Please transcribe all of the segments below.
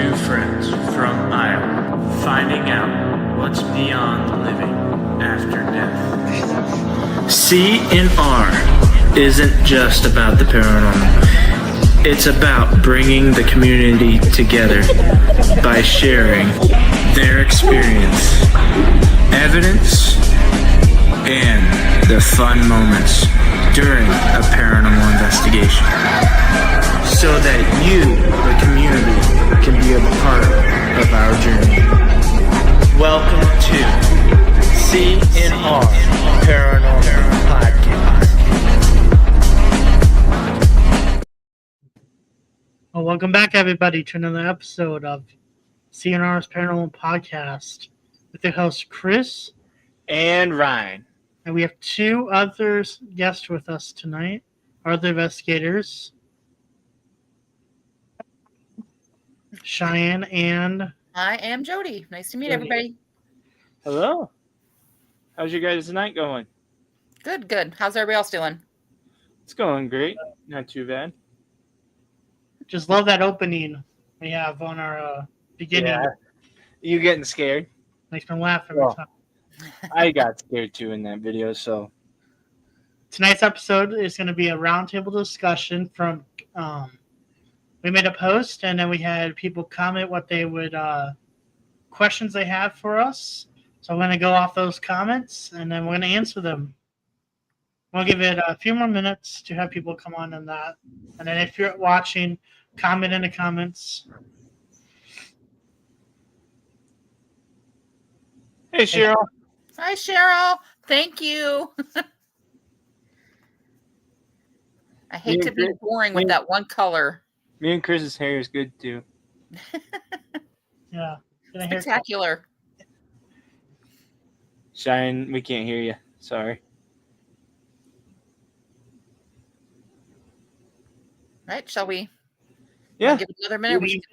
two friends from Iowa finding out what's beyond the living after death. C&R isn't just about the paranormal. It's about bringing the community together by sharing their experience, evidence, and the fun moments during a paranormal investigation, so that you, the community, can be a part of our journey. Welcome to C&R Paranormal Podcast. Well, welcome back, everybody, to another episode of C&R's Paranormal Podcast with your hosts, Chris And Ryne. And we have two other guests with us tonight, other investigators, Chyanne and... I am Jody. Nice to meet everybody. Hello. How's your guys' night going? Good. How's everybody else doing? It's going great. Not too bad. Just love that opening we have on our beginning. Yeah. You getting scared? Makes me laugh every time. I got scared too in that video, so. Tonight's episode is going to be a roundtable discussion from... we made a post, and then we had people comment what they would... questions they have for us. So I'm going to go off those comments, and then we're going to answer them. We'll give it a few more minutes to have people come on that. And then if you're watching, comment in the comments. Hey, Cheryl. Hi, Cheryl. Thank you. I hate to be boring with that one color. Me and Chris's hair is good, too. Yeah. Spectacular. Chyanne, we can't hear you. Sorry. Right, shall we? Yeah. Give it another minute. We get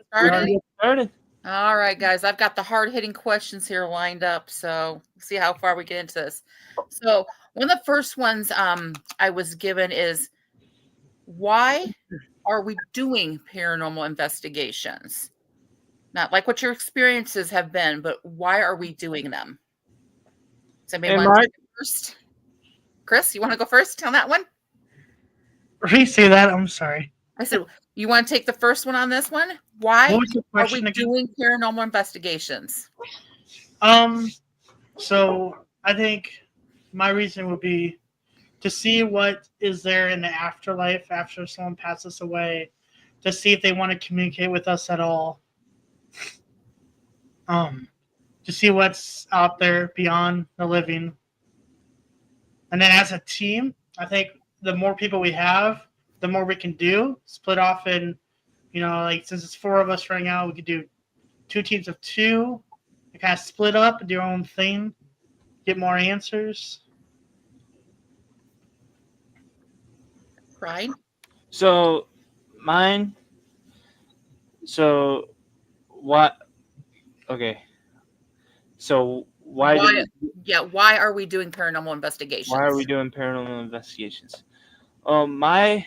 started. All right, guys. I've got the hard-hitting questions here lined up, so see how far we get into this. So one of the first ones I was given is, why are we doing paranormal investigations? Not like what your experiences have been, but why are we doing them? Does anybody want to go first? Chris, you want to go first on that one? Say that. I'm sorry. I said, you want to take the first one on this one? Why are we doing paranormal investigations? So I think my reason would be to see what is there in the afterlife after someone passes away, to see if they want to communicate with us at all. To see what's out there beyond the living. And then as a team, I think the more people we have, the more we can do. Split off in, like since it's 4 of us right now, we could do 2 teams of 2. We kind of split up and do our own thing, get more answers. Right. So mine. So what? Okay. So why are we doing paranormal investigations? Why are we doing paranormal investigations? My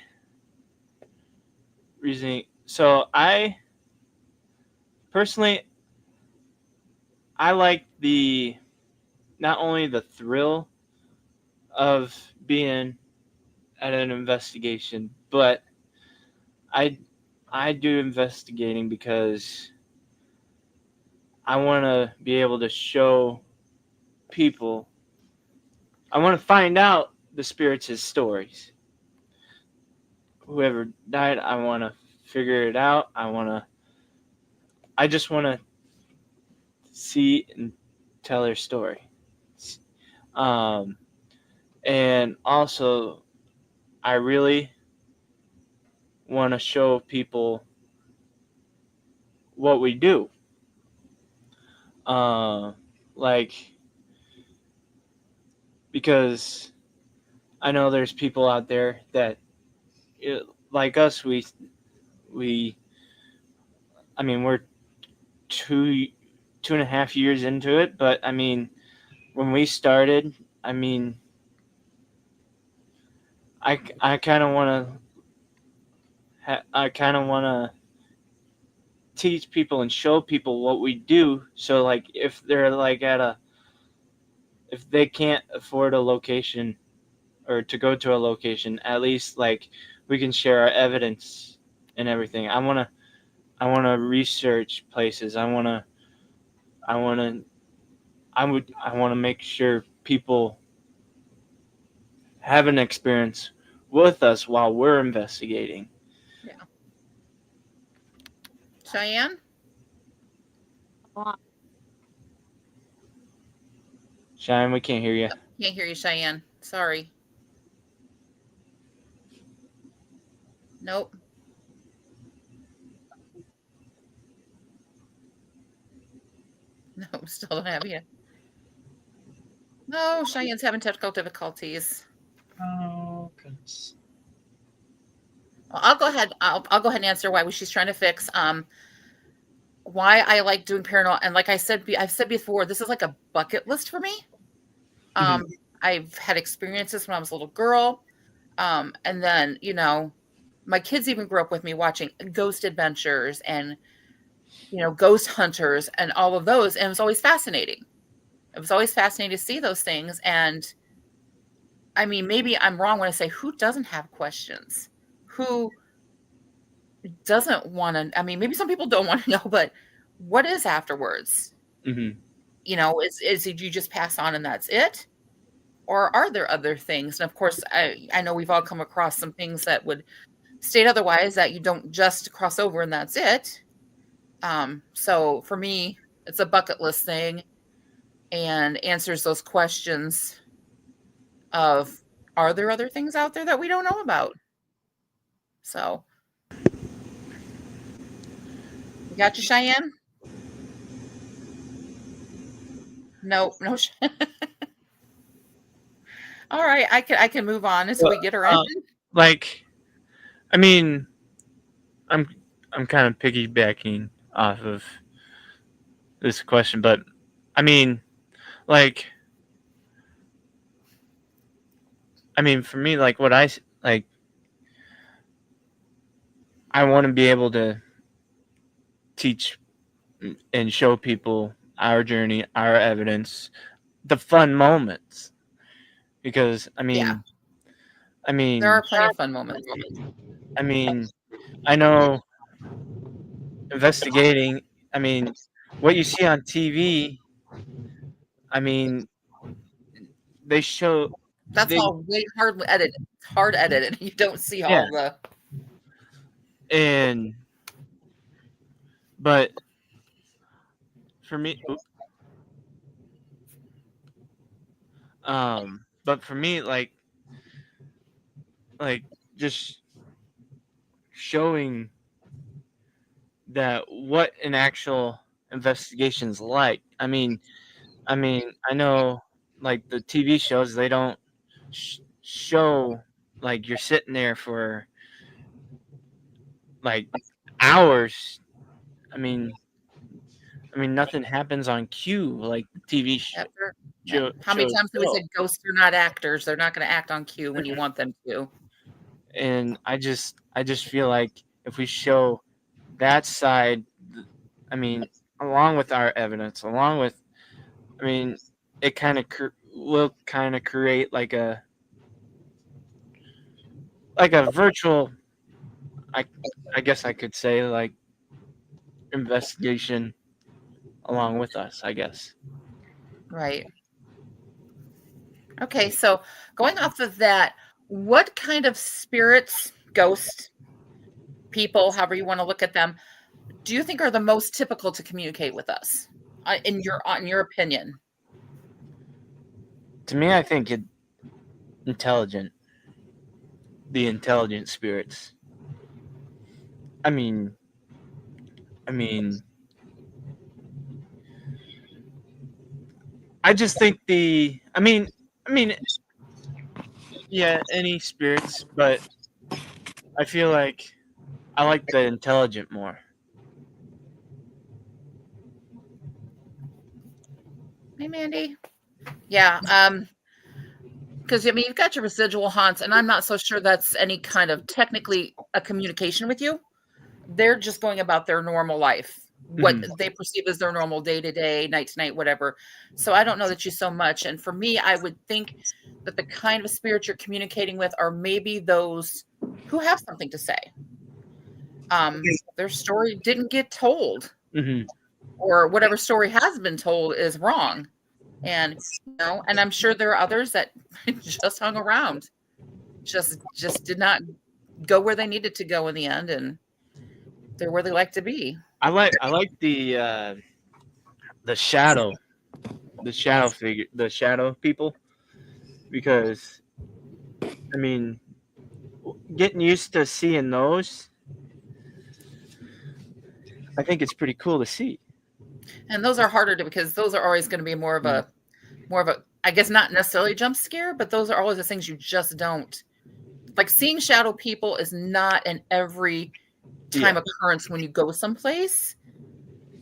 reasoning. So I personally, I like not only the thrill of being at an investigation, but I do investigating because I want to be able to show people. I want to find out the spirits' stories. Whoever died, I want to figure it out. I just want to see and tell their story. And also, I really want to show people what we do. Because I know there's people out there that, like us, we're 2.5 years into it, but when we started, I kind of want to teach people and show people what we do. So like if they're like if they can't afford a location or to go to a location, at least like we can share our evidence and everything. I want to research places. I want to make sure people have an experience with us while we're investigating. Yeah. Chyanne? Cheyenne, we can't hear you. Can't hear you, Chyanne. Sorry. Nope. No, still don't have you. No, Cheyenne's having technical difficulties. Oh goodness. Well, I'll go ahead. I'll go ahead and answer why she's trying to fix. Why I like doing paranormal, and like I've said before, this is like a bucket list for me. I've had experiences when I was a little girl, and then my kids even grew up with me watching Ghost Adventures and Ghost Hunters and all of those, and it was always fascinating. It was always fascinating to see those things, and I mean, maybe I'm wrong when I say who doesn't have questions, who doesn't want to. I mean, maybe some people don't want to know, but what is afterwards? Mm-hmm. Is it you just pass on and that's it? Or are there other things? And of course, I know we've all come across some things that would state otherwise, that you don't just cross over and that's it. So for me, it's a bucket list thing and answers those questions of, are there other things out there that we don't know about? So, you got you, Chyanne? No. All right, I can move on as we get her in. Like, I mean, I'm kind of piggybacking off of this question, but I mean, like, for me, like what I want to be able to teach and show people our journey, our evidence, the fun moments, because there are plenty of fun moments. I mean, I know investigating, what you see on TV, they show that's all way hard edited. It's hard edited. You don't see all the. But for me, like just showing that what an actual investigation's like. I know like the TV shows, they don't show like you're sitting there for like hours. Nothing happens on cue like TV show. How many times have we said ghosts are not actors? They're not going to act on cue when you want them to. And I just feel like if we show that side, along with our evidence, it kind of will kind of create like a virtual, I guess I could say, like, investigation along with us, I guess. Right. Okay, so going off of that, what kind of spirits, ghosts, people, however you want to look at them, do you think are the most typical to communicate with us, in your opinion? To me, I think the intelligent spirits. I just think any spirits, but I feel like I like the intelligent more. Hey, Mandy. Yeah, because you've got your residual haunts, and I'm not so sure that's any kind of technically a communication with you, they're just going about their normal life, what they perceive as their normal day to day, night to night, whatever. So I don't know that you so much. And for me, I would think that the kind of spirit you're communicating with are maybe those who have something to say. Their story didn't get told, or whatever story has been told is wrong. And and I'm sure there are others that just hung around, just did not go where they needed to go in the end, and they're where they like to be. I like the shadow figure, the shadow people, because I mean, getting used to seeing those, I think it's pretty cool to see. And those are harder because those are always going to be more of a I guess not necessarily jump scare, but those are always the things you just don't like. Seeing shadow people is not an every time occurrence when you go someplace.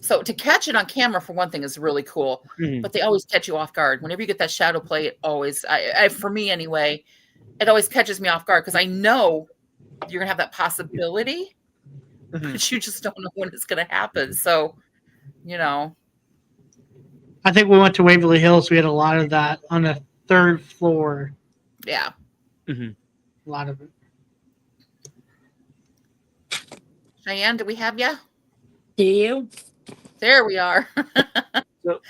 So to catch it on camera, for one thing, is really cool, but they always catch you off guard. Whenever you get that shadow play, it always, for me anyway, it always catches me off guard because I know you're gonna have that possibility, but you just don't know when it's gonna happen. So, I think we went to Waverly Hills. We had a lot of that on the 3rd floor. Yeah. A lot of it. Chyanne, do we have you? Do you? There we are. So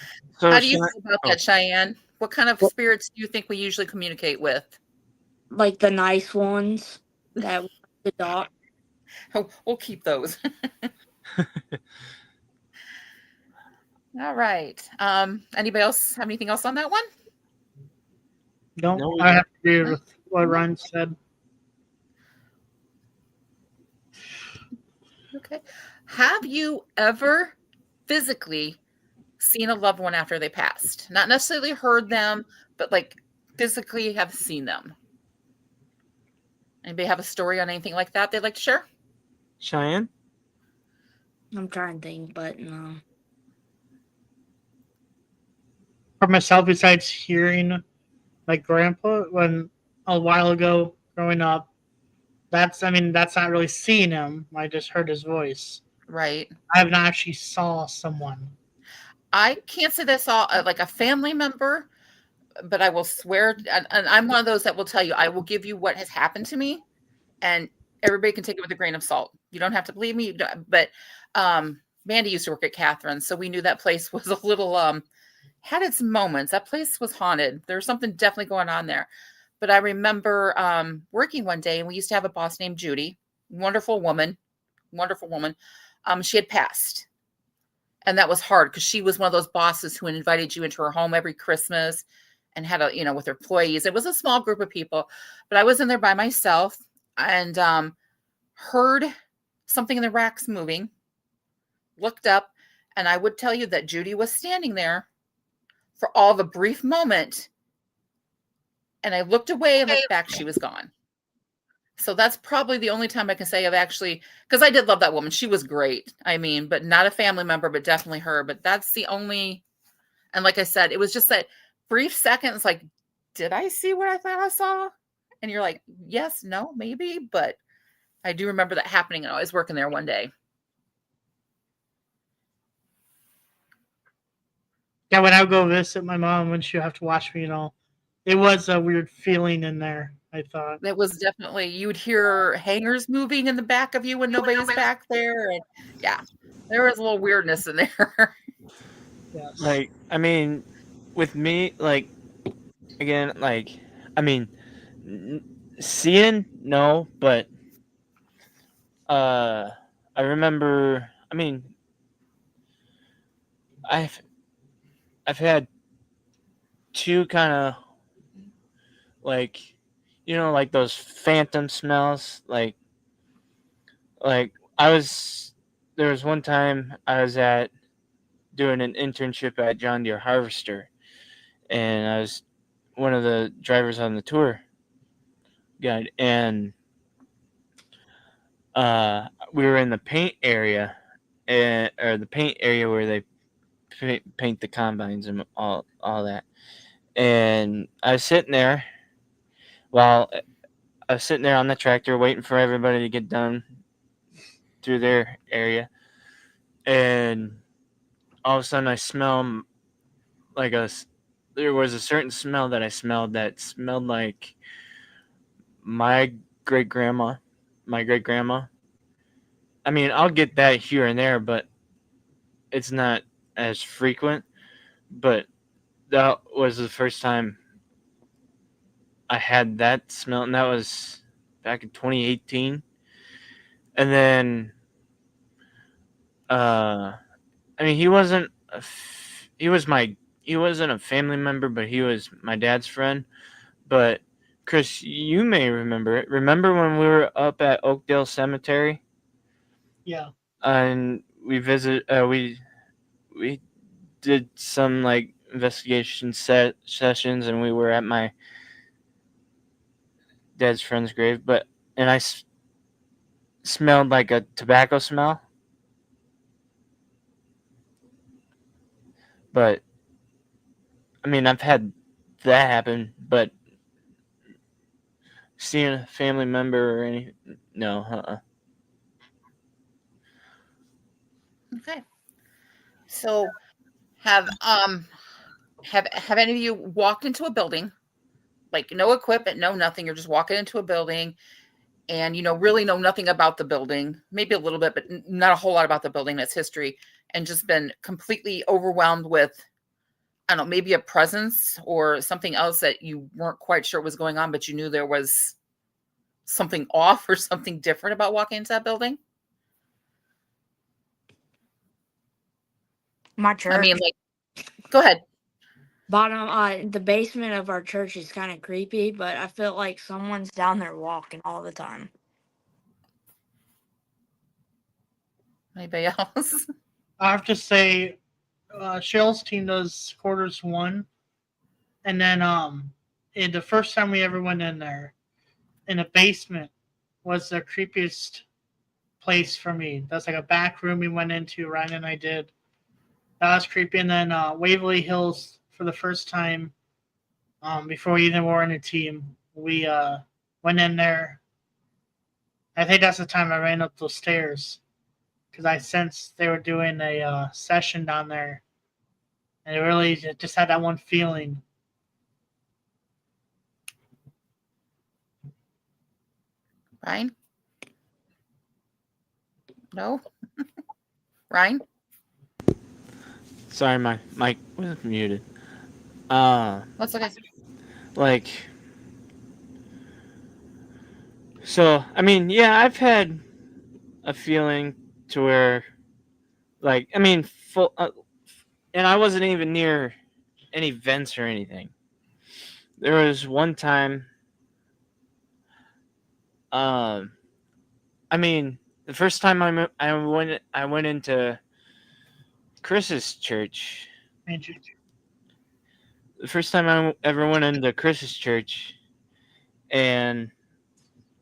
how do you feel about that, Chyanne? What kind of spirits do you think we usually communicate with? Like the nice ones that the dog. Oh, we'll keep those. All right. Anybody else have anything else on that one? No, I have to agree with what Ryne said. Okay. Have you ever physically seen a loved one after they passed? Not necessarily heard them, but like physically have seen them. Anybody have a story on anything like that they'd like to share? Chyanne? I'm trying to think, but no. For myself, besides hearing my grandpa when a while ago growing up, that's not really seeing him. I just heard his voice. Right. I have not actually saw someone. I can't say that I saw like a family member, but I will swear, and I'm one of those that will tell you, I will give you what has happened to me, and everybody can take it with a grain of salt. You don't have to believe me, but Mandy used to work at Catherine's, so we knew that place was a little had its moments. That place was haunted. There was something definitely going on there. But I remember working one day, and we used to have a boss named Judy, wonderful woman. She had passed. And that was hard because she was one of those bosses who invited you into her home every Christmas and had with her employees. It was a small group of people, but I was in there by myself and heard something in the racks moving, looked up, and I would tell you that Judy was standing there for all the brief moment. And I looked away and looked back, she was gone. So that's probably the only time I can say I've actually, because I did love that woman. She was great. I mean, but not a family member, but definitely her. But that's the only, and like I said, it was just that brief second. It's like, did I see what I thought I saw? And you're like, yes, no, maybe. But I do remember that happening. And I was working there one day. Yeah, when I would go visit my mom, when she would have to watch me, it was a weird feeling in there, I thought. It was definitely, you would hear hangers moving in the back of you when nobody's back there. And yeah, there was a little weirdness in there. Yes. Like, I mean, with me, like, again, like, I mean, seeing, no, but I remember, I mean, I've had two kind of like, like those phantom smells. Like there was one time I was doing an internship at John Deere Harvester, and I was one of the drivers on the tour guide, and we were in the paint area, or the paint area where they paint the combines and all that. And I was sitting there on the tractor waiting for everybody to get done through their area, and all of a sudden I smell like there was a certain smell that I smelled that smelled like my great grandma. My great grandma. I mean, I'll get that here and there, but it's not as frequent. But that was the first time I had that smell, and that was back in 2018. And then, I mean, he wasn't a family member, but he was my dad's friend. But Chris, you may remember it. Remember when we were up at Oakdale Cemetery Yeah. and we did some like investigation sessions, and we were at my dad's friend's grave, and I smelled like a tobacco smell. But I mean, I've had that happen, but seeing a family member or anything, no. Okay. So have any of you walked into a building, like no equipment, no nothing, you're just walking into a building and really know nothing about the building, maybe a little bit, but not a whole lot about the building, its history, and just been completely overwhelmed with, I don't know, maybe a presence or something else that you weren't quite sure was going on, but you knew there was something off or something different about walking into that building? My church. I mean, like, go ahead. The basement of our church is kind of creepy, but I feel like someone's down there walking all the time. Anybody else? I have to say, Cheryl's team does quarters 1, and then the first time we ever went in there, in a basement, was the creepiest place for me. That's like a back room we went into. Ryan and I did. That was creepy. And then Waverly Hills, for the first time, before we even were in a team, we went in there. I think that's the time I ran up those stairs because I sensed they were doing a session down there, and it really just had that one feeling. Ryan? No? Ryan? Sorry, my mic was muted. That's okay. Like, so, I mean, yeah, I've had a feeling to where, like, I mean, and I wasn't even near any vents or anything. There was one time, I mean, the first time I went into Chris's church. The first time I ever went into Chris's church, and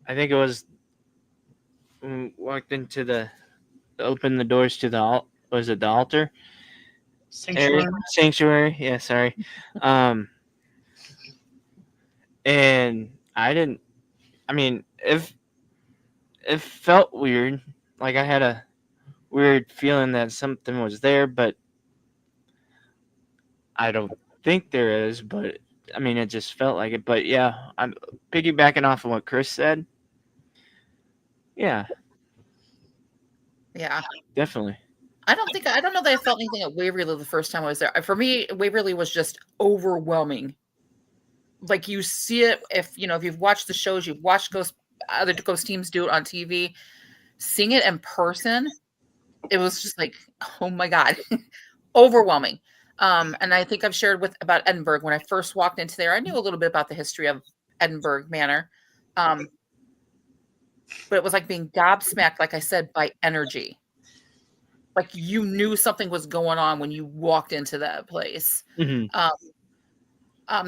I think it was walked into opened the doors to the altar? Sanctuary. Yeah, sorry. And I mean, it felt weird. Like I had a weird feeling that something was there, but I don't think there is, but I mean, it just felt like it. But yeah, I'm piggybacking off of what Chris said. Yeah. Yeah. Definitely. I don't know that I felt anything at Waverly the first time I was there. For me, Waverly was just overwhelming. Like you see it if you've watched the shows, you've watched other ghost teams do it on TV, seeing it in person, it was just like, oh my God, overwhelming. And I think I've shared about Edinburgh. When I first walked into there, I knew a little bit about the history of Edinburgh Manor. But it was like being gobsmacked, like I said, by energy. Like you knew something was going on when you walked into that place. Mm-hmm.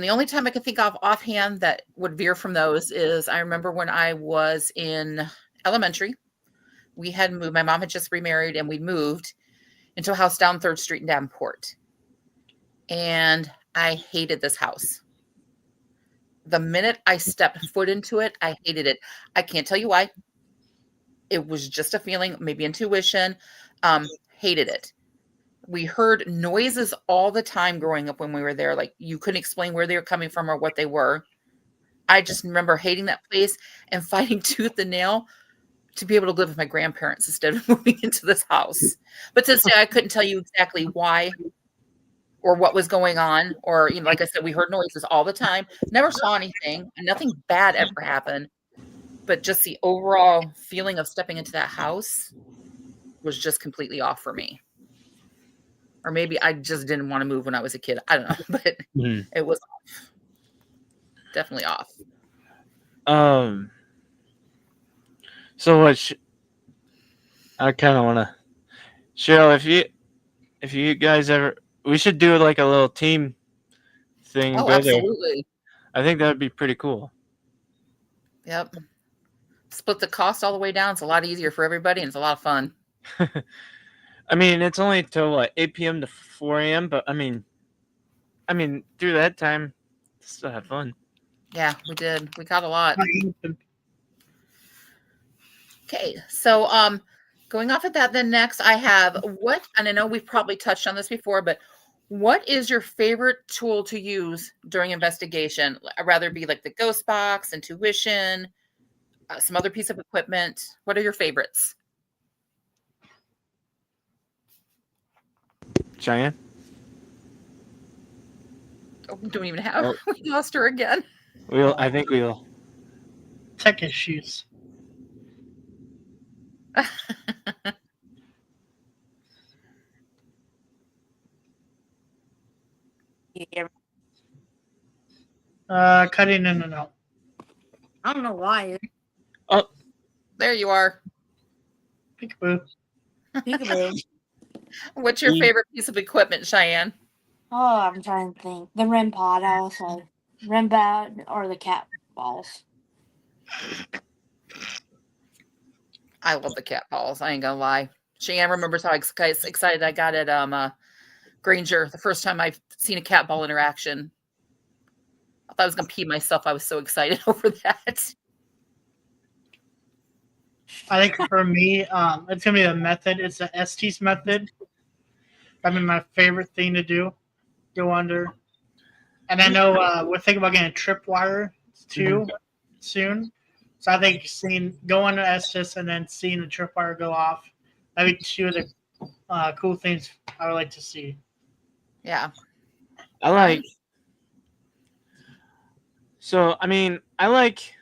The only time I can think of offhand that would veer from those is I remember when I was in elementary, we had moved. My mom had just remarried, and we moved into a house down 3rd Street in Davenport. And I hated this house. The minute I stepped foot into it, I hated it. I can't tell you why. it was just a feeling, maybe intuition. Hated it. We heard noises all the time growing up when we were there. Like you couldn't explain where they were coming from or what they were. I just remember hating that place and fighting tooth and nail to be able to live with my grandparents instead of moving into this house. But to this day, I couldn't tell you exactly why or what was going on. Or, you know, like I said, we heard noises all the time, never saw anything, and nothing bad ever happened. But just the overall feeling of stepping into that house was just completely off for me. Or maybe I just didn't want to move when I was a kid. I don't know, but it was off. Definitely off. So what? I kind of want to, Cheryl. If you guys ever, we should do like a little team thing. Oh, go absolutely. there. I think that would be pretty cool. Yep. Split the cost all the way down. It's a lot easier for everybody, and it's a lot of fun. I mean, it's only till what 8 p.m. to 4 a.m. But I mean, through that time, still have fun. Yeah, we did. We got a lot. Okay, so going off of that, then next I have what, and I know we've probably touched on this before, but what is your favorite tool to use during investigation? I'd rather be like the ghost box, intuition, some other piece of equipment. What are your favorites? Chyanne? Oh, we don't even have. We lost her again. I think we'll. Tech issues. Cutting in and out. I don't know why. Oh, there you are. Peekaboo. Peekaboo. What's your favorite piece of equipment, Chyanne? Oh, I'm trying to think. The REM pod, I also. REM pod or the cat balls. I love the cat balls. I ain't gonna lie. Chyanne remembers how excited I got at Granger the first time I've seen a cat ball interaction. I thought I was gonna pee myself. I was so excited over that. I think for me, it's gonna be the method. It's the Estes method. I mean, my favorite thing to do, go under. And I know we're thinking about getting a tripwire too soon. So I think go under Estes and then seeing the tripwire go off. That'd be two of the cool things I would like to see. Yeah. I like. So I mean, I like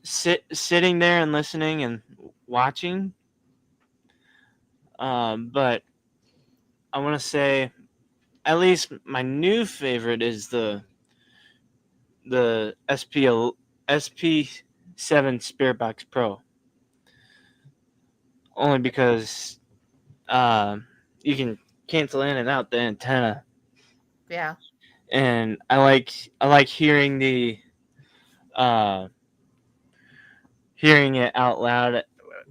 sitting there and listening and watching. But I want to say, at least my new favorite is the SP7 Spirit Box Pro. Only because you can cancel in and out the antenna. Yeah. And I like hearing hearing it out loud,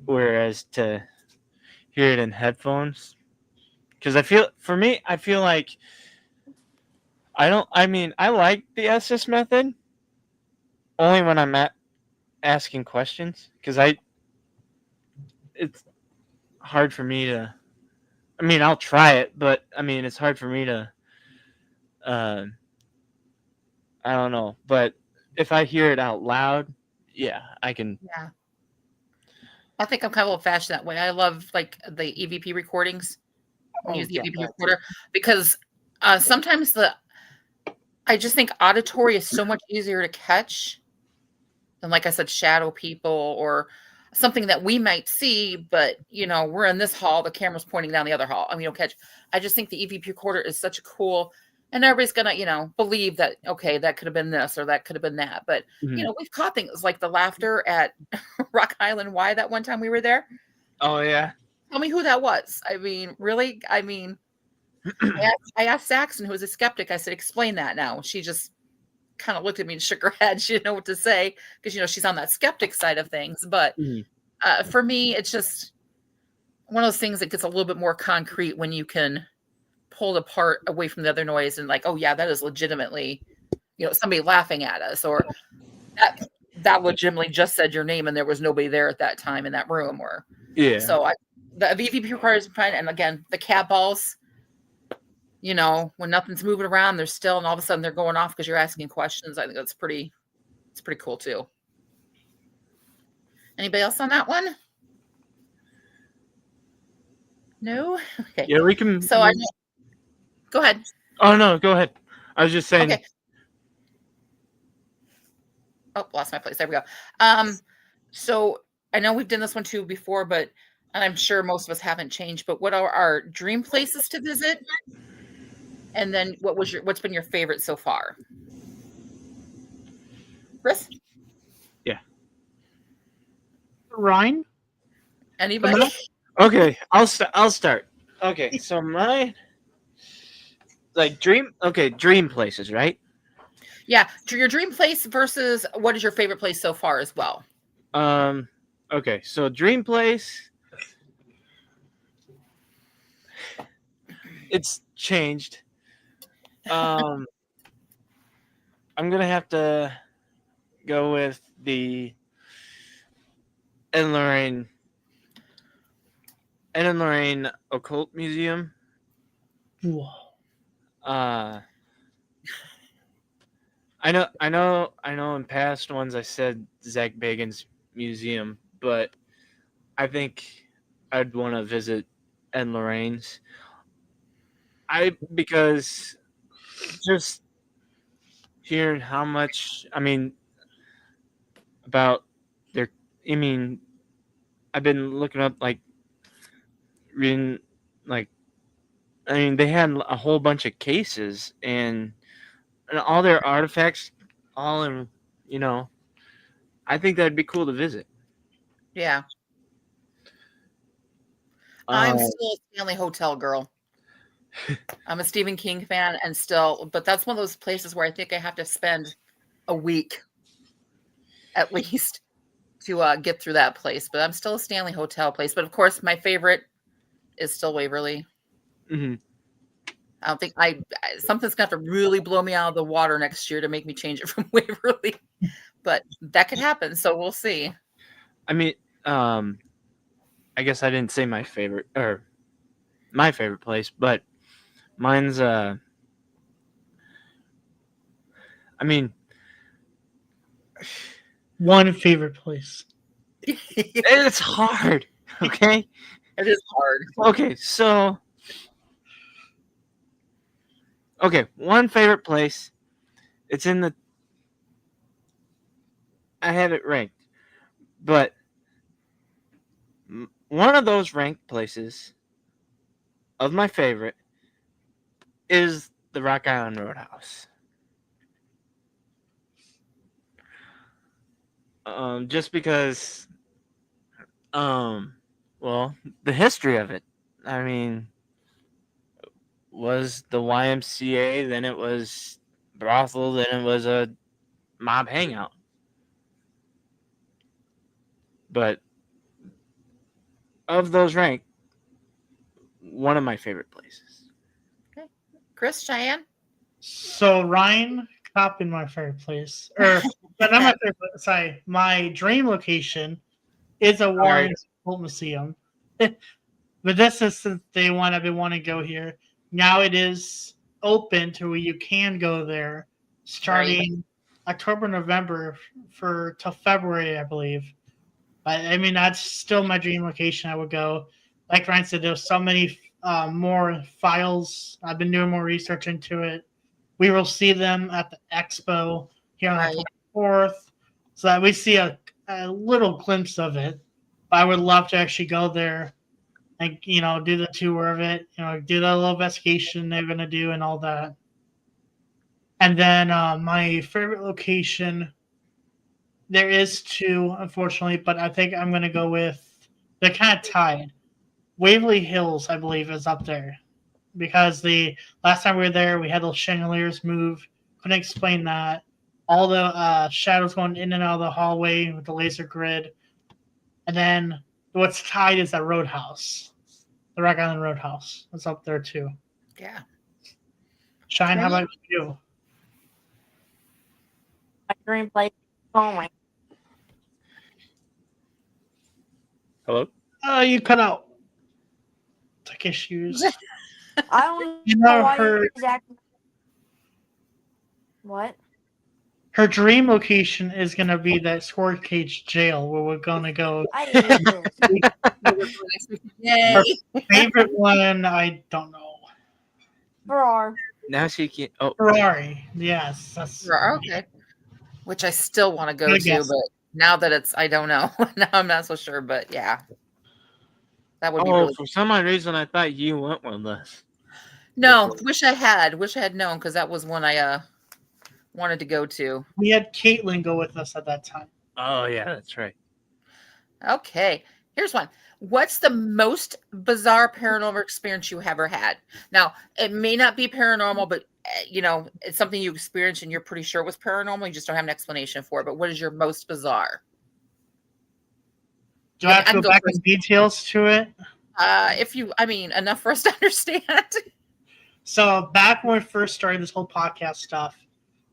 whereas to hear it in headphones. Because I feel like I like the SS method only when I'm asking questions, because it's hard for me to. I mean, I'll try it, but I mean, it's hard for me to. I don't know, but if I hear it out loud, yeah, I can. Yeah. I think I'm kind of old-fashioned that way. I love like the EVP recordings. Use the EVP recorder because sometimes I just think auditory is so much easier to catch than, like I said, shadow people or something that we might see, but we're in this hall, the camera's pointing down the other hall, and we don't catch. I just think the EVP recorder is such a cool, and everybody's gonna believe that, okay, that could have been this or that could have been that, but we've caught things like the laughter at Rock Island Y that one time we were there. Oh yeah. Tell me who that was. I mean, really? I mean, I asked Saxon, who was a skeptic. I said, explain that now. She just kind of looked at me and shook her head. She didn't know what to say because, she's on that skeptic side of things. But for me, it's just one of those things that gets a little bit more concrete when you can pull it apart away from the other noise and like, oh, yeah, that is legitimately, somebody laughing at us or that that legitimately just said your name and there was nobody there at that time in that room. Or Yeah. so the VVP requires fine. And again, the cat balls, you know, when nothing's moving around, they're still, and all of a sudden they're going off because you're asking questions. I think it's pretty cool too. Anybody else on that one? No? Okay. Yeah, we can. So go ahead. Oh no, go ahead. I was just saying. Okay. Oh, lost my place. There we go. So I know we've done this one too before, but and I'm sure most of us haven't changed. But what are our dream places to visit? And then what's been your favorite so far? Chris? Yeah. Ryne? Anybody? Okay, I'll start. Okay, so my dream places, right? Yeah, your dream place versus what is your favorite place so far as well? Okay, so dream place. It's changed. I'm gonna have to go with the Ed and Lorraine Occult Museum. Whoa. I know in past ones I said Zach Bagans Museum, but I think I'd want to visit Ed and Lorraine's. Because just hearing how much, about their, I've been looking up, reading, they had a whole bunch of cases and all their artifacts, all in, I think that'd be cool to visit. Yeah. I'm still a Stanley Hotel girl. I'm a Stephen King fan but that's one of those places where I think I have to spend a week at least to get through that place. But I'm still a Stanley Hotel place. But of course, my favorite is still Waverly. Mm-hmm. I don't think something's gonna have to really blow me out of the water next year to make me change it from Waverly, but that could happen. So we'll see. I guess I didn't say my favorite place, but mine's one favorite place. It's hard. Okay. It is hard. Okay, so one favorite place. It's in the. I have it ranked, but one of those ranked places of my favorite is the Rock Island Roadhouse. Just because, well, the history of it. Was the YMCA, then it was brothel, then it was a mob hangout. But of those ranked, one of my favorite places. Okay. Chris, Chyanne? So Ryne copied my favorite place. But not my favorite place, sorry. My dream location is a Warren Occult Museum. But this is since day one I've been wanting to go here. Now it is open to where you can go there starting October, November till February, I believe. But that's still my dream location. I would go. Like Ryan said, there's so many more files. I've been doing more research into it. We will see them at the expo here on the 24th, so that we see a little glimpse of it. But I would love to actually go there and do the tour of it. Do the little investigation they're gonna do and all that. And then my favorite location. There is two, unfortunately, but I think I'm going to go with, they're kind of tied. Waverly Hills, I believe, is up there. Because the last time we were there, we had those chandeliers move. Couldn't explain that. All the shadows going in and out of the hallway with the laser grid. And then what's tied is that Roadhouse. The Rock Island Roadhouse. It's up there, too. Yeah. Chyanne, how about you? My dream place is home. Hello? You cut out. Tech issues. I don't You know know why her he's acting. What? her dream location is gonna be that squirt cage jail where we're gonna go. I hate this. Yay. Her favorite one, I don't know. Farrar. Now she can't. Oh, Ferrari. Yes, that's Okay. Which I still want to go Good to, guess. but now that it's, I don't know. Now I'm not so sure, but yeah. That would be oh, really for some odd reason, I thought you went with us. No, wish I had known because that was one I wanted to go to. We had Caitlin go with us at that time. Oh, yeah, that's right. Okay, here's one. What's the most bizarre paranormal experience you ever had? Now, it may not be paranormal, but it's something you experienced and you're pretty sure it was paranormal. You just don't have an explanation for it. But what is your most bizarre? Do I have I to can go go back first. in details to it? Enough for us to understand. So back when we first started this whole podcast stuff,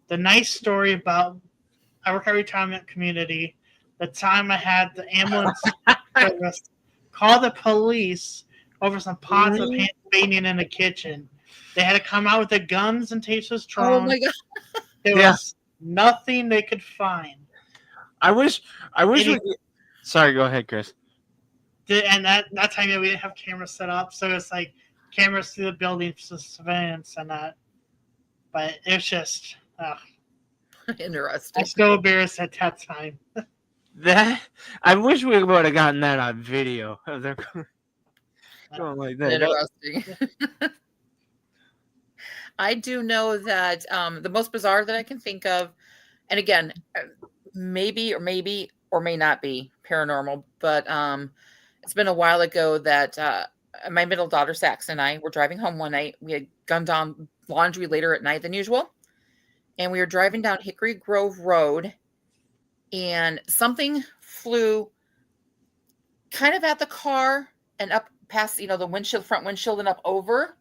the nice story about our retirement community, the time I had the ambulance service call the police over some pots of hand painting in the kitchen. They had to come out with the guns and tasers Oh drawn. my god! There was nothing they could find. I wish we. Sorry, go ahead, Chris. And that time we didn't have cameras set up, so it's like cameras through the building for surveillance and that. But it's just Interesting. I'm still embarrassed at that time. That I wish we would have gotten that on video of them going like that. Interesting. I do know that the most bizarre that I can think of, and again, maybe or may not be paranormal, but it's been a while ago that my middle daughter Sax and I were driving home one night. We had gone down laundry later at night than usual, and we were driving down Hickory Grove Road, and something flew kind of at the car and up past the windshield, front windshield, and up over.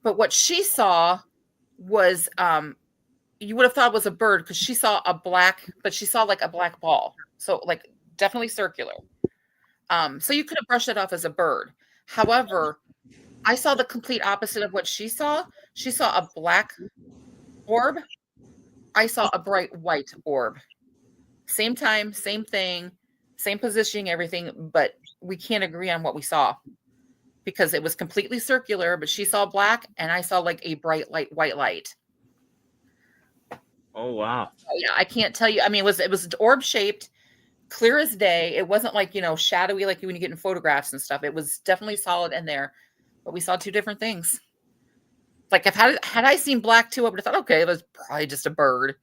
But what she saw was you would have thought it was a bird because she saw like a black ball. So like definitely circular. So you could have brushed it off as a bird. However, I saw the complete opposite of what she saw. She saw a black orb. I saw a bright white orb. Same time, same thing, same positioning, everything, but we can't agree on what we saw. Because it was completely circular, but she saw black and I saw like a bright white light. Oh wow! Yeah, I can't tell you. I mean, it was orb shaped, clear as day. It wasn't like shadowy like when you get in photographs and stuff. It was definitely solid in there, but we saw two different things. Like had I seen black too, I would have thought, okay, it was probably just a bird,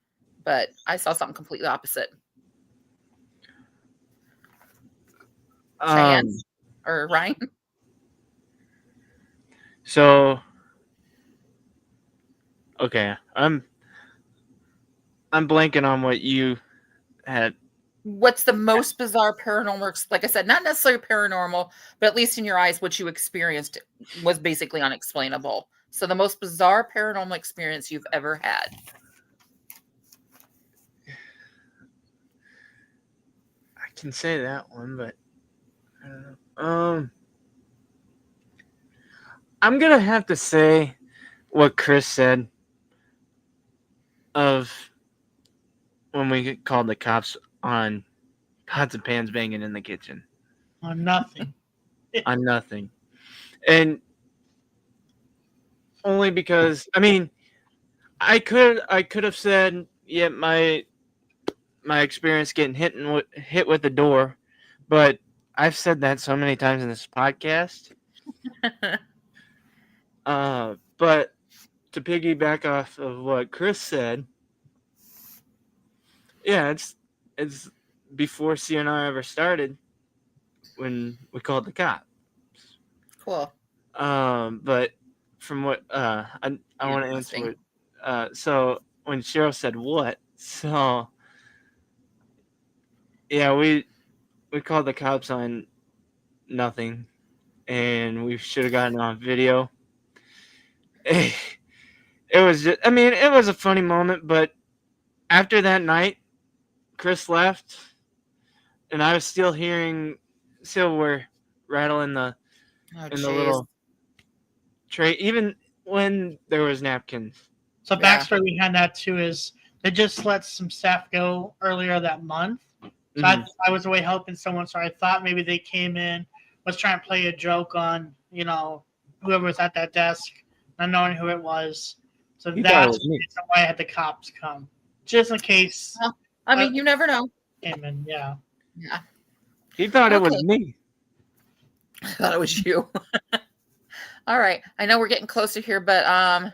but I saw something completely opposite. Chyanne or Ryne? So, okay, I'm blanking on what you had. What's the most bizarre paranormal? Like I said, not necessarily paranormal, but at least in your eyes, what you experienced was basically unexplainable. So the most bizarre paranormal experience you've ever had. I can say that one, but I don't know. I'm gonna have to say what Chris said of when we called the cops on pots and pans banging in the kitchen. On nothing. On nothing. And only because I could have said, yeah, my experience getting hit with the door, but I've said that so many times in this podcast. But to piggyback off of what Chris said, yeah, it's before CNR ever started when we called the cops. Cool. But from what I want to answer it. So when Cheryl said what, so yeah, we called the cops on nothing, and we should have gotten on video. It was just, it was a funny moment, but after that night, Chris left, and I was still hearing silverware rattle in the Oh, in the jeez. little tray, even when there was napkins. So Yeah. backstory behind that too is they just let some staff go earlier that month. So Mhm. I was away helping someone, so I thought maybe they came in, was trying to play a joke on, whoever was at that desk, not knowing who it was. So You thought it that's was me. why I had the cops come. Just in case Well, I mean, you never know. came in, yeah. Yeah. He thought it was Okay. me. I thought it was you. All right. I know we're getting closer here, but I'm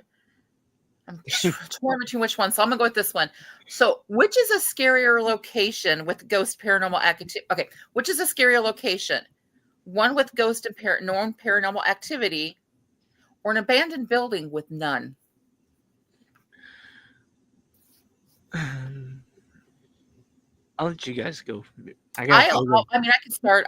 torn between which one. So I'm gonna go with this one. So, which is a scarier location with ghost paranormal activity? Okay, which is a scarier location? One with ghost and paranormal activity, or an abandoned building with none? I'll let you guys go. I mean, I can start.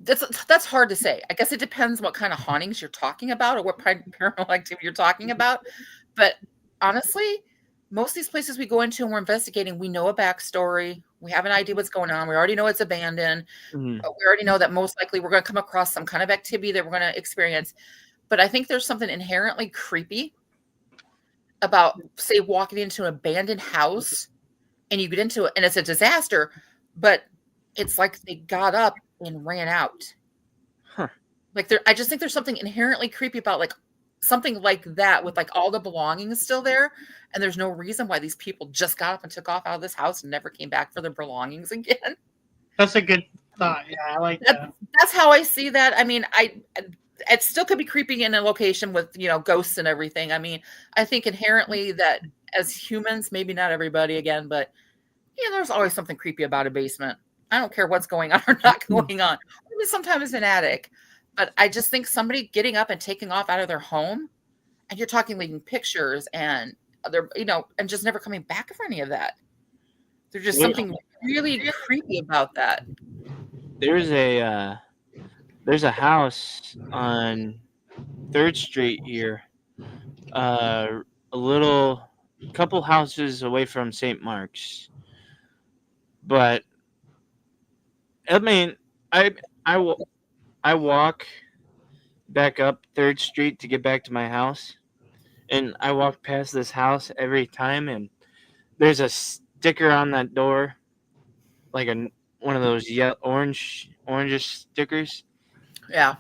That's hard to say. I guess it depends what kind of hauntings you're talking about or what paranormal activity you're talking about. But honestly, most of these places we go into and we're investigating, we know a backstory. We have an idea what's going on. We already know it's abandoned. Mhm. We already know that most likely we're going to come across some kind of activity that we're going to experience. But I think there's something inherently creepy about, say, walking into an abandoned house and you get into it and it's a disaster, but it's like they got up and ran out. Huh. Like I just think there's something inherently creepy about like something like that with like all the belongings still there. And there's no reason why these people just got up and took off out of this house and never came back for their belongings again. That's a good thought. Yeah, I like that. That's how I see that. I mean, it still could be creepy in a location with, ghosts and everything. I mean, I think inherently that as humans, maybe not everybody again, but there's always something creepy about a basement. I don't care what's going on or not going on. Maybe sometimes an attic. But I just think somebody getting up and taking off out of their home, and you're talking leaving pictures and other, and just never coming back for any of that. There's just something really creepy about that. There's a house on 3rd Street here, a couple houses away from St. Mark's. But I mean, I walk back up 3rd Street to get back to my house, and I walk past this house every time, and there's a sticker on that door, like one of those orangish stickers. Yeah.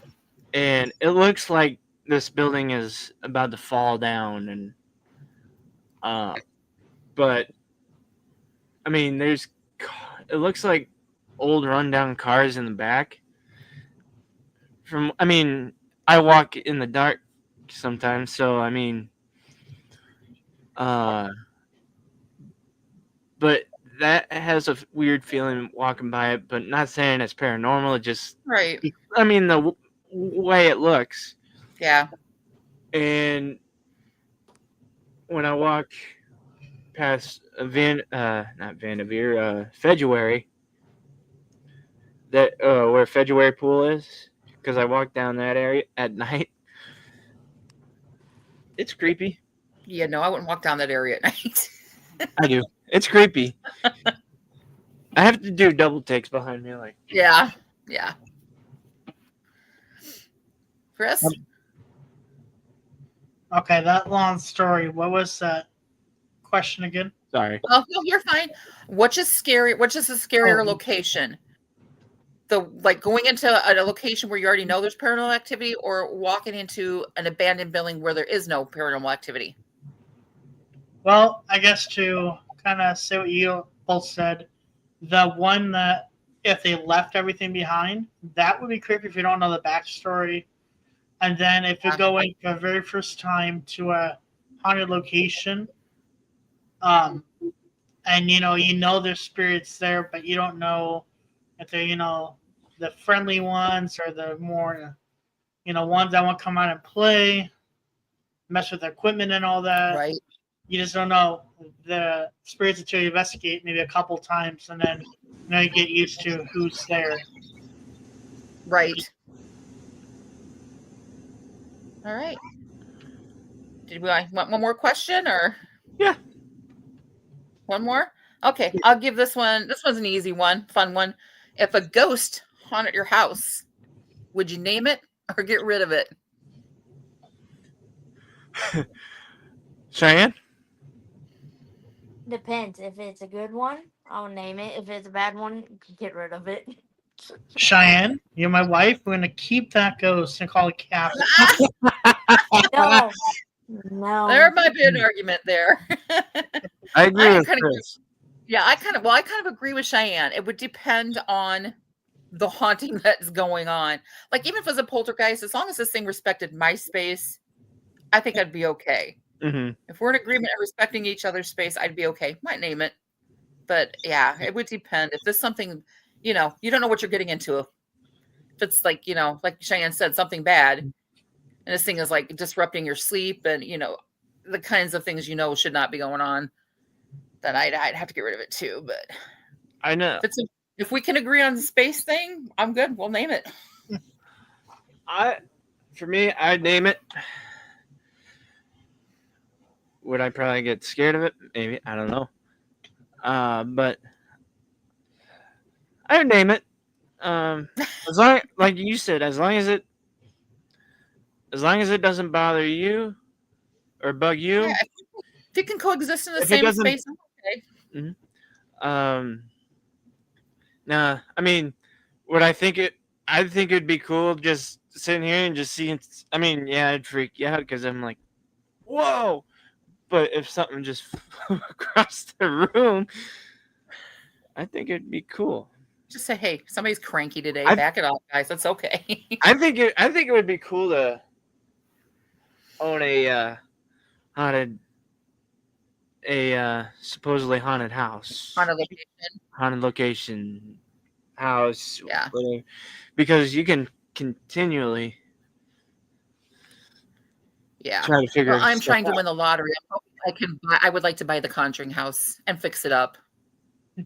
And it looks like this building is about to fall down, and but I mean, it looks like old rundown cars in the back. I walk in the dark sometimes, so I mean, but that has a weird feeling walking by it, but not saying it's paranormal. It just, Right. I mean, the way it looks. Yeah. And when I walk past February, that where February Pool is, because I walk down that area at night. It's creepy. Yeah, no, I wouldn't walk down that area at night. I do. It's creepy. I have to do double takes behind me, like. Yeah. Chris? Okay, that long story. What was that question again? Sorry. Oh, no, you're fine. Which is scary? Which is a scarier location? Going into a location where you already know there's paranormal activity, or walking into an abandoned building where there is no paranormal activity? Well, I guess to kind of say what you both said, the one that if they left everything behind, that would be creepy if you don't know the backstory. And then if you go in for the very first time to a haunted location, and you know there's spirits there, but you don't know if they're the friendly ones or the more ones that want to come out and play, mess with the equipment and all that. Right. You just don't know the spirits until you investigate maybe a couple times, and then you get used to who's there. Right. All right. Did we want one more question, or? Yeah. One more? Okay, I'll give this one. This one's an easy one, fun one. If a ghost haunt at your house, would you name it or get rid of it? Cheyenne? Depends. If it's a good one, I'll name it. If it's a bad one, get rid of it. Cheyenne, you're my wife. We're gonna keep that ghost and call it Castle. No. No. There might be an argument there. I agree with kinda- Chris. Yeah, I kind of agree with Cheyenne. It would depend on the haunting that's going on. Like, even if it was a poltergeist, as long as this thing respected my space, I think I'd be okay. Mm-hmm. If we're in agreement and respecting each other's space, I'd be okay. Might name it. But yeah, it would depend. If there's something, you don't know what you're getting into. If it's like, like Cheyenne said, something bad, and this thing is like disrupting your sleep and, the kinds of things should not be going on, then I'd have to get rid of it too. But I know. If we can agree on the space thing, I'm good. We'll name it. For me, I'd name it. Would I probably get scared of it? Maybe. I don't know. But I would name it. As long, like you said, as long as it doesn't bother you or bug you. Yeah, if it can coexist in the If it same doesn't- space, I'm okay. Nah, I mean, I think it'd be cool just sitting here and just seeing. I mean, yeah, I'd freak you out because I'm like, whoa. But if something just flew across the room, I think it'd be cool. Just say, hey, somebody's cranky today. I- Back it off, guys. That's okay. I think it would be cool to own a supposedly haunted house. Haunted location house. Yeah. Whatever. Because you can continually try to figure Well, I'm stuff trying to out. win the lottery. I would like to buy the Conjuring house and fix it up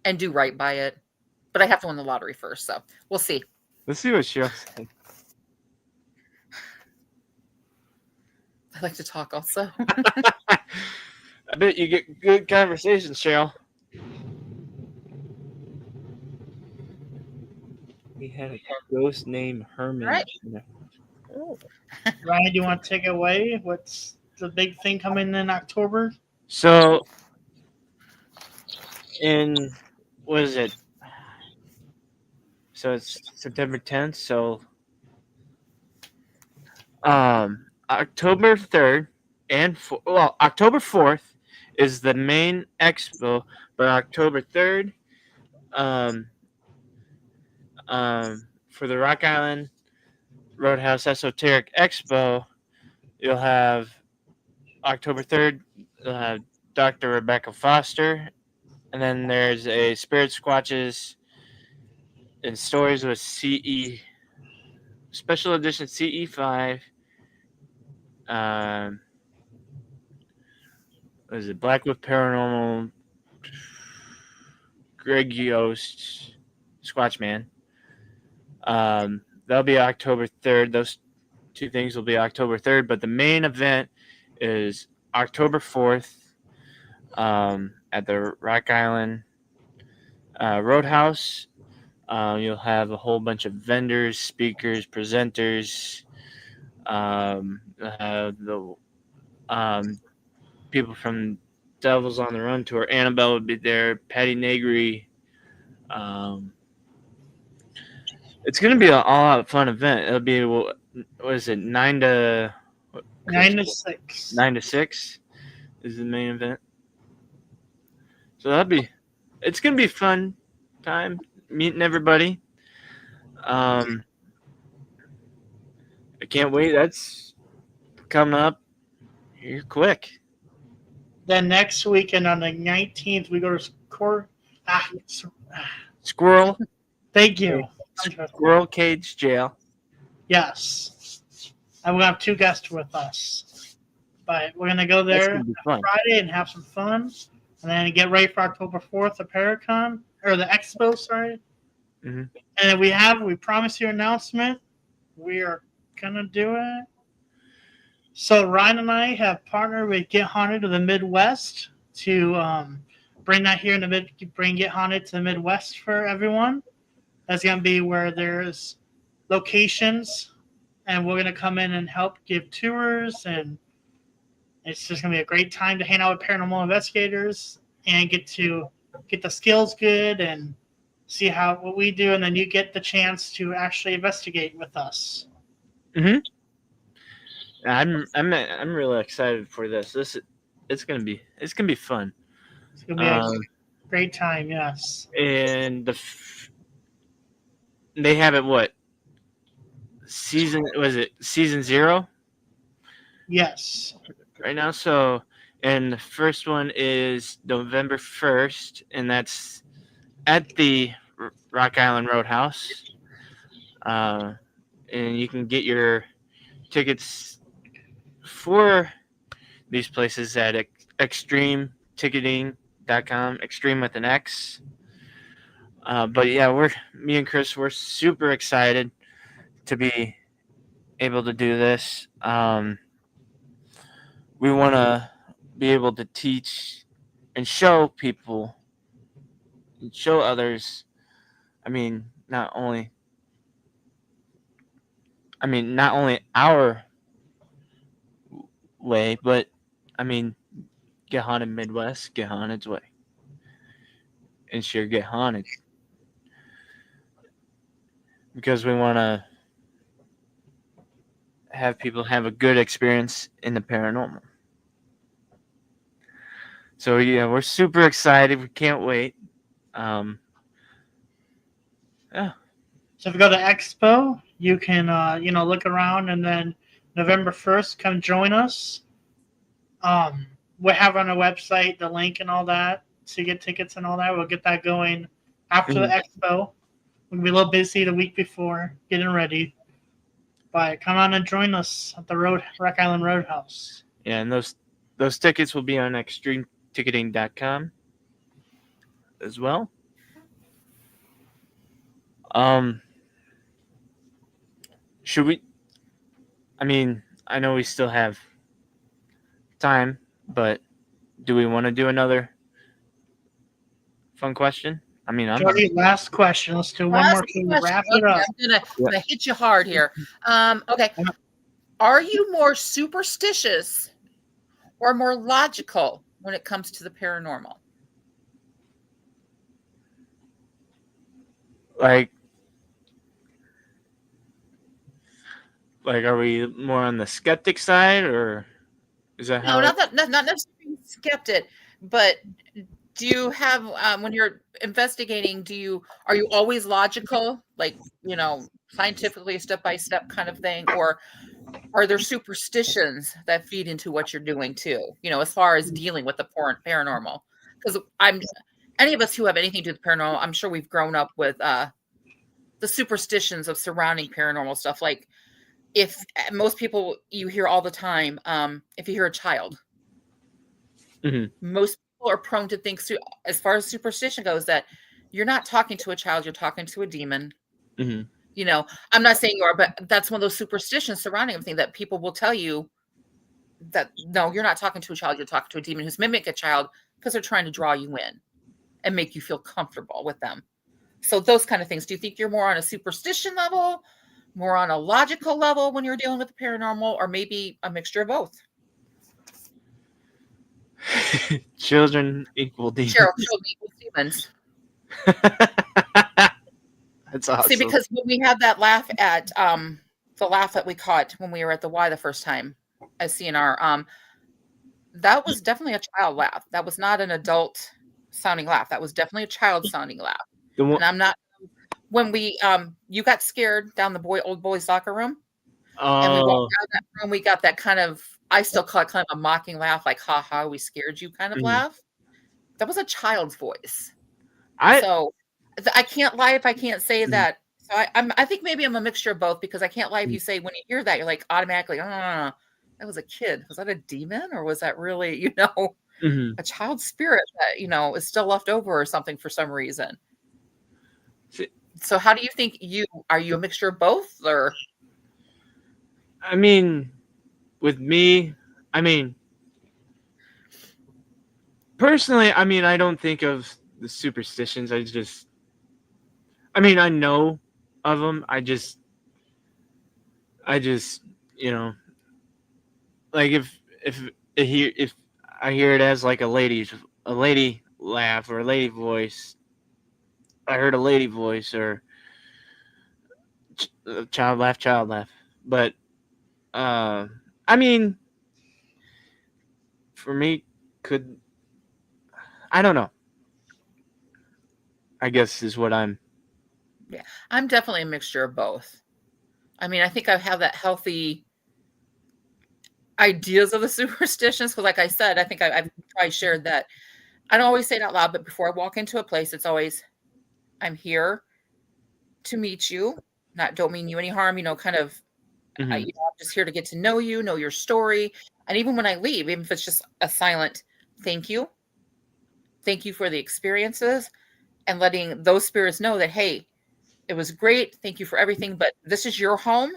and do right by it. But I have to win the lottery first, so we'll see. Let's see what Cheryl said. I like to talk also. I bet you get good conversations, Cheryl. We had a ghost named Herman. Right. Ryan, do you want to take it away? What's the big thing coming in October? So, what is it? So it's September 10th. So, October 3rd and October 4th is the main expo, but October 3rd, for the Rock Island Roadhouse Esoteric Expo, you'll have October 3rd, you'll have Dr. Rebecca Foster, and then there's a Spirit Squatches and Stories with CE, Special Edition CE5. What is it? Blackwood Paranormal, Greg Yost, Squatch Man. That'll be October 3rd. Those two things will be October 3rd, but the main event is October 4th at the Rock Island Roadhouse. You'll have a whole bunch of vendors, speakers, presenters. You'll have the people from Devils on the Run tour. Annabelle would be there. Patty Negri. It's going to be an all-out fun event. It'll be, what is it, 9 to 6. 9 to 6 is the main event. So it's going to be a fun time meeting everybody. I can't wait. That's coming up here quick. Then next weekend on the 19th, we go to Squirrel. Thank you. Squirrel Cage Jail. Yes. And we're going to have 2 guests with us. But we're going to go That's there gonna be fun. Friday and have some fun. And then get ready for October 4th, the Paracon, or the Expo, sorry. Mhm. And then we promise you an announcement. We are going to do it. So Ryan and I have partnered with Get Haunted of the Midwest to bring that here in the Get Haunted to the Midwest for everyone. That's going to be where there's locations, and we're going to come in and help give tours, and it's just going to be a great time to hang out with paranormal investigators and get the skills good and see what we do, and then you get the chance to actually investigate with us. I'm really excited for this. It's gonna be fun. It's going to be a great time, yes. And they have it what season was it season 0? Yes. Right now. So, and the first one is November 1st, and that's at the Rock Island Roadhouse. And you can get your tickets for these places at extremeticketing.com, extreme with an X. But yeah, me and Chris, we're super excited to be able to do this. We want to be able to teach and show people and show others. Not only our way, but get haunted Midwest, get haunted's way, and sure get haunted, because we want to have people have a good experience in the paranormal. So yeah, we're super excited. We can't wait. Yeah. So if you go to Expo, you can look around, and then November 1st, come join us. We'll have on our website the link and all that to get tickets and all that. We'll get that going after the Expo. We'll be a little busy the week before getting ready. But come on and join us at the Rock Island Roadhouse. Yeah, and those tickets will be on extremeticketing.com as well. Should we? I know we still have time, but do we want to do another fun question? Jody, last question. Let's do one more thing to wrap it up. I'm gonna hit you hard here. Okay. Are you more superstitious or more logical when it comes to the paranormal? Like, are we more on the skeptic side, or is that how? No, not necessarily skeptic, but do you have when you're investigating? Are you always logical, like scientifically step by step kind of thing, or are there superstitions that feed into what you're doing too? As far as dealing with the paranormal, because any of us who have anything to do with paranormal, I'm sure we've grown up with the superstitions of surrounding paranormal stuff. Like, if most people you hear all the time, if you hear a child, most people are prone to think, as far as superstition goes, that you're not talking to a child, you're talking to a demon. I'm not saying you are, but that's one of those superstitions surrounding everything that people will tell you that, no, you're not talking to a child, you're talking to a demon who's mimic a child because they're trying to draw you in and make you feel comfortable with them. So those kind of things. Do you think you're more on a superstition level, more on a logical level when you're dealing with the paranormal, or maybe a mixture of both? Children equal demons. Children equal demons. That's awesome. See, because when we had that laugh at the laugh that we caught when we were at the Y the first time as CNR, that was definitely a child laugh. That was not an adult sounding laugh. That was definitely a child sounding laugh. And I'm not. When we you got scared down the old boys' locker room, and we walked out of that room, we got that kind of, I still call it kind of a mocking laugh, like "ha ha, we scared you" kind of laugh. That was a child's voice. So I can't lie if I can't say that. So I think maybe I'm a mixture of both, because I can't lie if you say when you hear that you're like automatically, that was a kid. Was that a demon, or was that really a child spirit that is still left over or something for some reason? So how do you think are you a mixture of both, or? With me, personally, I don't think of the superstitions. I mean, I know of them. I just, you know, like if I hear it as like a lady laugh or a lady voice, I heard a lady voice or child laugh. But I mean, for me, I don't know. I guess is what I'm. I'm definitely a mixture of both. I mean, I think I have that healthy ideas of the superstitions because, like I said, I think I've probably shared that. I don't always say it out loud, but before I walk into a place, it's always, I'm here to meet you. Don't mean you any harm, kind of, Mhm. I'm just here to get to know you, know your story. And even when I leave, even if it's just a silent thank you for the experiences, and letting those spirits know that, hey, it was great. Thank you for everything, but this is your home.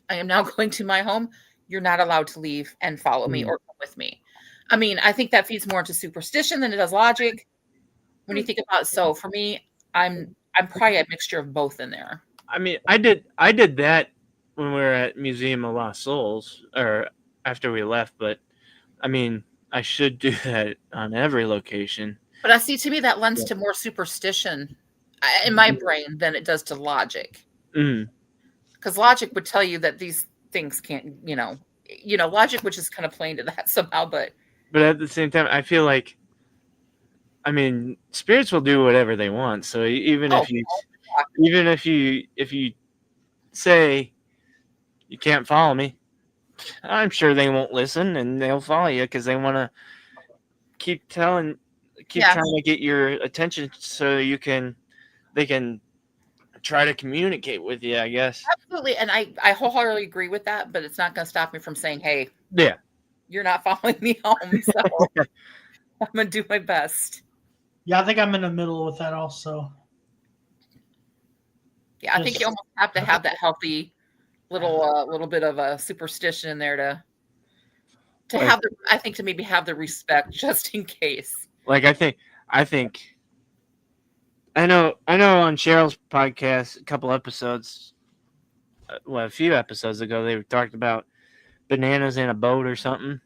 I am now going to my home. You're not allowed to leave and follow me or come with me. I mean, I think that feeds more into superstition than it does logic. When you think about, so for me, I'm probably a mixture of both in there. I mean, I did that when we were at Museum of Lost Souls, or after we left. But I mean, I should do that on every location. But I see, to me, that lends to more superstition in my brain than it does to logic. Because logic would tell you that these things can't, logic would just kind of play into that somehow. But at the same time, I feel like, I mean, spirits will do whatever they want. So even if you say you can't follow me, I'm sure they won't listen and they'll follow you because they want to keep trying to get your attention so they can try to communicate with you, I guess. Absolutely. And I wholeheartedly agree with that, but it's not going to stop me from saying, hey, yeah, you're not following me home. So I'm going to do my best. Yeah, I think I'm in the middle with that also. Yeah, I think you almost have to have that healthy little bit of a superstition in there to have to maybe have the respect just in case. Like I know on Cheryl's podcast a few episodes ago, they talked about bananas in a boat or something.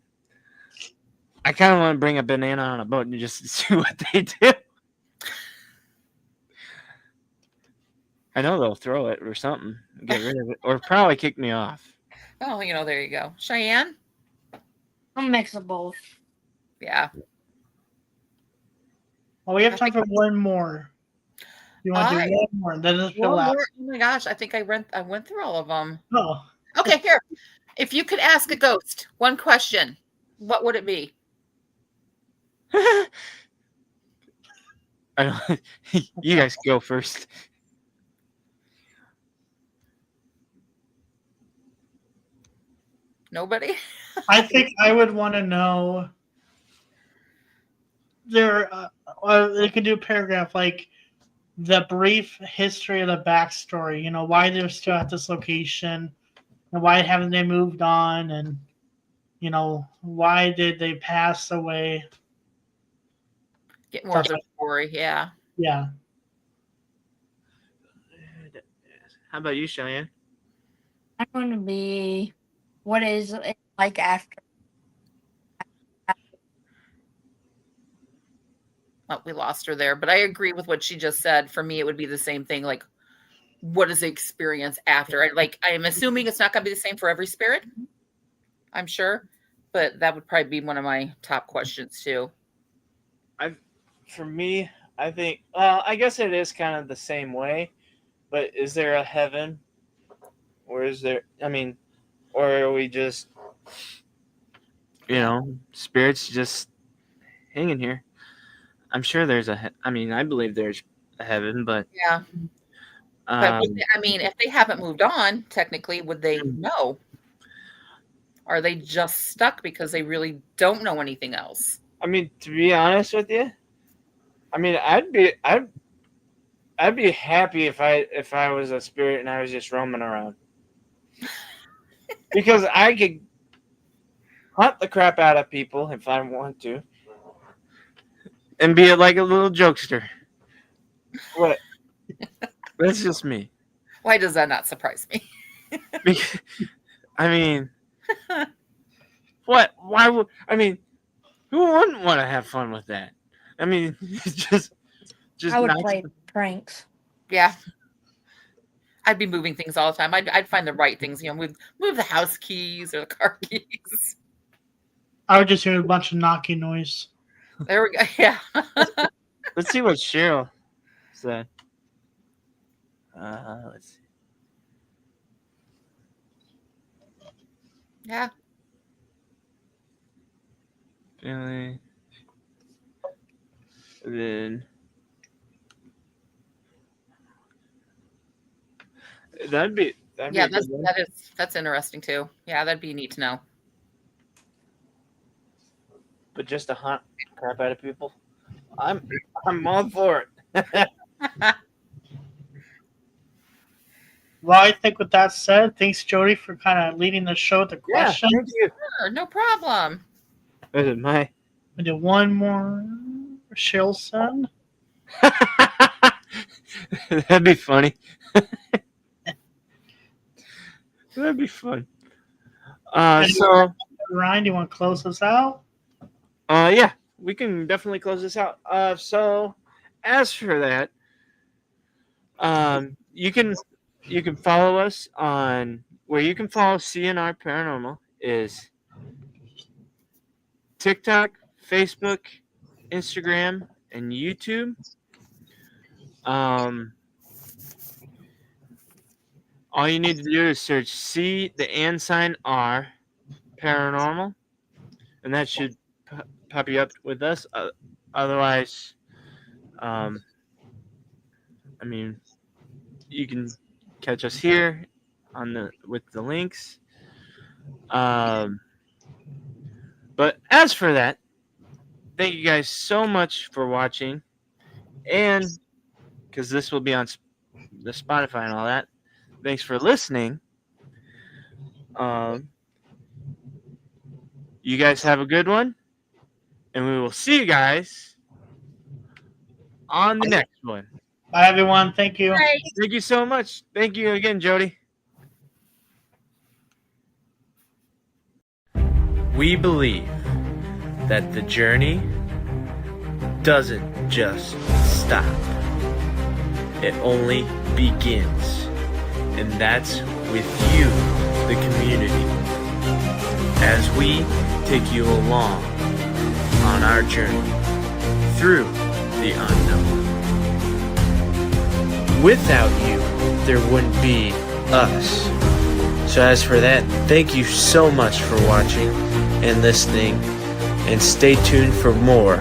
I kind of want to bring a banana on a boat and just see what they do. I know they'll throw it or something, get rid of it, or probably kick me off. Oh, there you go. Chyanne? I'll mix of both. Yeah. Well, we have time for one more. You want to do one more? Then it's the last. Oh my gosh, I think I went through all of them. Oh. Okay, here. If you could ask a ghost one question, what would it be? I don't, you guys go first. Nobody? I think I would want to know they could do a paragraph like the brief history of the backstory, why they're still at this location and why haven't they moved on, and why did they pass away. Get more of their story, yeah. Yeah. How about you, Cheyenne? I'm going to be, what is it like after? Oh, we lost her there, but I agree with what she just said. For me, it would be the same thing. Like, what is the experience after? I'm assuming it's not going to be the same for every spirit. I'm sure, but that would probably be one of my top questions too. For me, I think, I guess it is kind of the same way, but is there a heaven? Or is there, or are we just, spirits just hanging here? I'm sure there's I believe there's a heaven, but. Yeah. But if they haven't moved on, technically, would they know? Are they just stuck because they really don't know anything else? To be honest with you, I'd be happy if I was a spirit and I was just roaming around. Because I could hunt the crap out of people if I want to. And be like a little jokester. What? That's just me. Why does that not surprise me? Because, I mean, what? Why would? I mean, who wouldn't want to have fun with that? I mean, just I would not. play pranks. Yeah. I'd be moving things all the time. I'd find the right things, move the house keys or the car keys. I would just hear a bunch of knocking noise. There we go. Yeah. Let's see what Cheryl said. Let's see. Yeah. Family. And then that'd be Yeah, a good one. that's interesting too. Yeah, that'd be neat to know. But just to hunt crap out of people, I'm all for it. Well, I think with that said, thanks, Jody, for kind of leading the show with the Yeah, question. thank you. Sure, no problem. This is my. We did one more. Cheryl son. That'd be funny. That'd be fun. So, Ryan, do you want to close us out? yeah, we can definitely close this out. So, as for that, you can follow us on where you can follow CNR Paranormal is TikTok, Facebook, Instagram, and YouTube. All you need to do is search C, the and sign R, Paranormal, and that should pop you up with us. Otherwise, I mean, you can catch us here with the links. But as for that, thank you guys so much for watching, and because this will be on the Spotify and all that. Thanks for listening. You guys have a good one, and we will see you guys on the next one. Bye, everyone. Thank you. Right. Thank you so much. Thank you again, Jody. We believe that the journey doesn't just stop. It only begins. And that's with you, the community, as we take you along on our journey through the unknown. Without you, there wouldn't be us. So as for that, thank you so much for watching and listening, and stay tuned for more